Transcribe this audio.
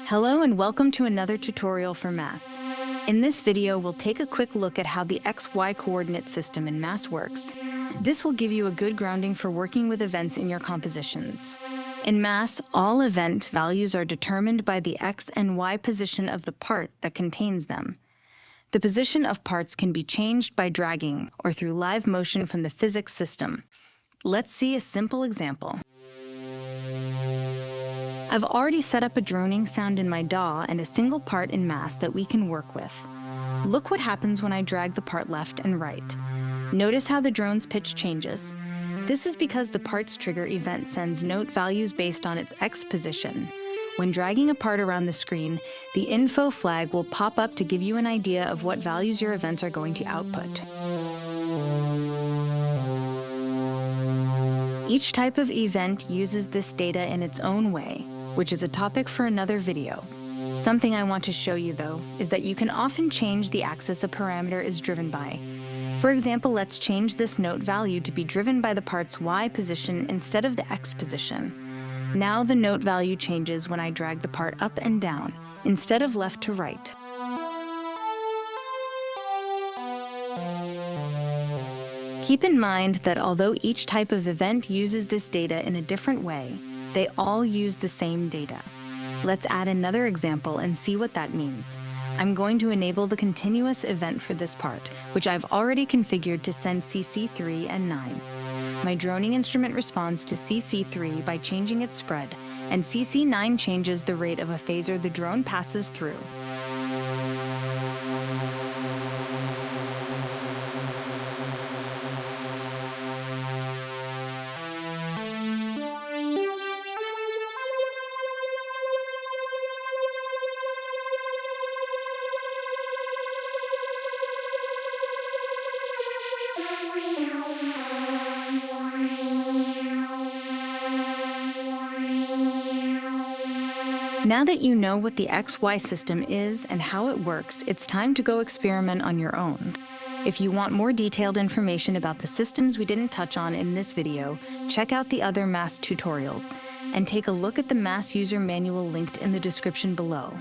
Hello and welcome to another tutorial for Mass. In this video, we'll take a quick look at how the XY coordinate system in Mass works. This will give you a good grounding for working with events in your compositions. In Mass, all event values are determined by the X and Y position of the part that contains them. The position of parts can be changed by dragging or through live motion from the physics system. Let's see a simple example. I've already set up a droning sound in my DAW and a single part in Mass that we can work with. Look what happens when I drag the part left and right. Notice how the drone's pitch changes. This is because the part's trigger event sends note values based on its X position. When dragging a part around the screen, the info flag will pop up to give you an idea of what values your events are going to output. Each type of event uses this data in its own way, which is a topic for another video. Something I want to show you, though, is that you can often change the axis a parameter is driven by. For example, let's change this note value to be driven by the part's Y position instead of the X position. Now the note value changes when I drag the part up and down, instead of left to right. Keep in mind that although each type of event uses this data in a different way, they all use the same data. Let's add another example and see what that means. I'm going to enable the continuous event for this part, which I've already configured to send CC3 and 9. My droning instrument responds to CC3 by changing its spread, and CC9 changes the rate of a phaser the drone passes through. Now that you know what the XY system is and how it works, it's time to go experiment on your own. If you want more detailed information about the systems we didn't touch on in this video, check out the other Mass tutorials, and take a look at the Mass user manual linked in the description below.